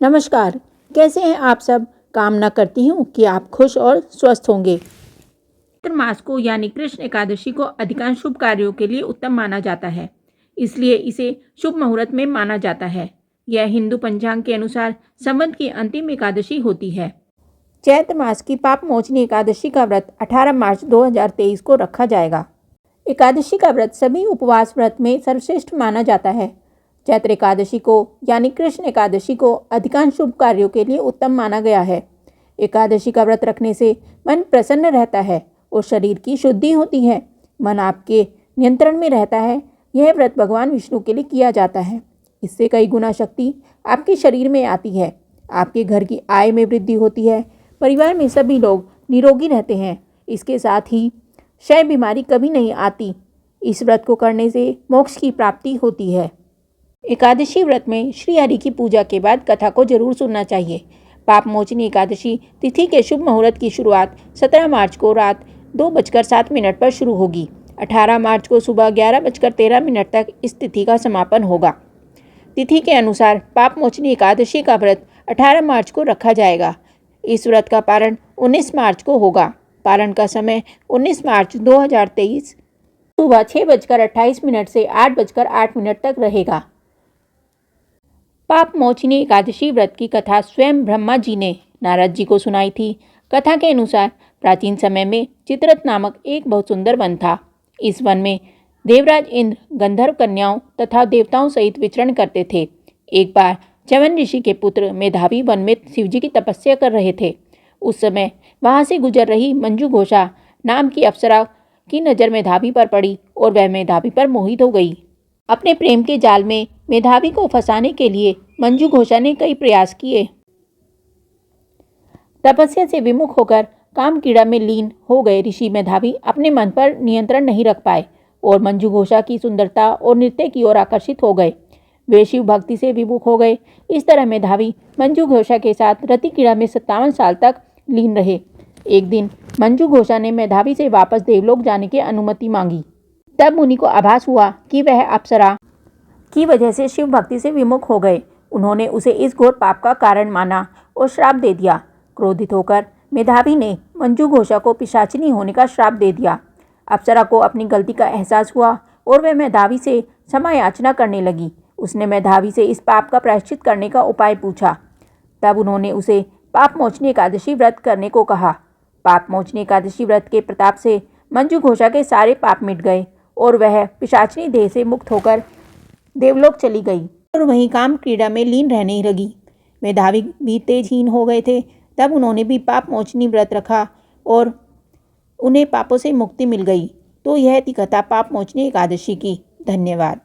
नमस्कार, कैसे हैं आप सब। कामना करती हूँ कि आप खुश और स्वस्थ होंगे। चैत्र मास को यानी कृष्ण एकादशी को अधिकांश शुभ कार्यों के लिए उत्तम माना जाता है, इसलिए इसे शुभ मुहूर्त में माना जाता है। यह हिंदू पंचांग के अनुसार संवत की अंतिम एकादशी होती है। चैत्र मास की पाप मोचनी एकादशी का व्रत 18 मार्च 2023 को रखा जाएगा। एकादशी का व्रत सभी उपवास व्रत में सर्वश्रेष्ठ माना जाता है। चैत्र एकादशी को यानी कृष्ण एकादशी को अधिकांश शुभ कार्यों के लिए उत्तम माना गया है। एकादशी का व्रत रखने से मन प्रसन्न रहता है और शरीर की शुद्धि होती है। मन आपके नियंत्रण में रहता है। यह व्रत भगवान विष्णु के लिए किया जाता है। इससे कई गुना शक्ति आपके शरीर में आती है। आपके घर की आय में वृद्धि होती है। परिवार में सभी लोग निरोगी रहते हैं। इसके साथ ही क्षय बीमारी कभी नहीं आती। इस व्रत को करने से मोक्ष की प्राप्ति होती है। एकादशी व्रत में श्री हरि की पूजा के बाद कथा को जरूर सुनना चाहिए। पाप मोचनी एकादशी तिथि के शुभ मुहूर्त की शुरुआत 17 मार्च को रात 2:07 पर शुरू होगी। 18 मार्च को सुबह 11:13 तक इस तिथि का समापन होगा। तिथि के अनुसार पाप मोचनी एकादशी का व्रत 18 मार्च को रखा जाएगा। इस व्रत का पारण 19 मार्च को होगा। पारण का समय 19 मार्च 2023 सुबह 6:28 से 8:08 तक रहेगा। पाप मोचनी एकादशी व्रत की कथा स्वयं ब्रह्मा जी ने नारद जी को सुनाई थी। कथा के अनुसार प्राचीन समय में चित्ररथ नामक एक बहुत सुंदर वन था। इस वन में देवराज इंद्र गंधर्व कन्याओं तथा देवताओं सहित विचरण करते थे। एक बार च्यवन ऋषि के पुत्र मेधावी वन में शिवजी की तपस्या कर रहे थे। उस समय वहां से गुजर रही मंजू घोषा नाम की अप्सरा की नज़र मेधावी पर पड़ी और वह मेधावी पर मोहित हो गई। अपने प्रेम के जाल में मेधावी को फंसाने के लिए मंजू घोषा ने कई प्रयास किए। तपस्या से विमुख होकर काम कीड़ा में लीन हो गए ऋषि मेधावी अपने मन पर नियंत्रण नहीं रख पाए और मंजू घोषा की सुंदरता और नृत्य की ओर आकर्षित हो गए। वे शिव भक्ति से विमुख हो गए। इस तरह मेधावी मंजू घोषा के साथ रति कीड़ा में 57 साल तक लीन रहे। एक दिन मंजू घोषा ने मेधावी से वापस देवलोक जाने की अनुमति मांगी। तब मुनि को आभास हुआ कि वह अप्सरा की वजह से शिव भक्ति से विमुख हो गए। उन्होंने उसे इस घोर पाप का कारण माना और श्राप दे दिया। क्रोधित होकर मेधावी ने मंजू घोषा को पिशाचिनी होने का श्राप दे दिया। अप्सरा को अपनी गलती का एहसास हुआ और वह मेधावी से क्षमा याचना करने लगी। उसने मेधावी से इस पाप का प्रायश्चित करने का उपाय पूछा। तब उन्होंने उसे पाप मोचनी एकादशी व्रत करने को कहा। पाप मोचनी एकादशी व्रत के प्रताप से मंजू घोषा के सारे पाप मिट गए और वह पिशाचिनी देह से मुक्त होकर देवलोक चली गई और वहीं काम क्रीड़ा में लीन रहने लगी। मेधावी भी तेजहीन हो गए थे। तब उन्होंने भी पाप मोचनी व्रत रखा और उन्हें पापों से मुक्ति मिल गई। तो यह थी कथा पाप मोचनी एकादशी की। धन्यवाद।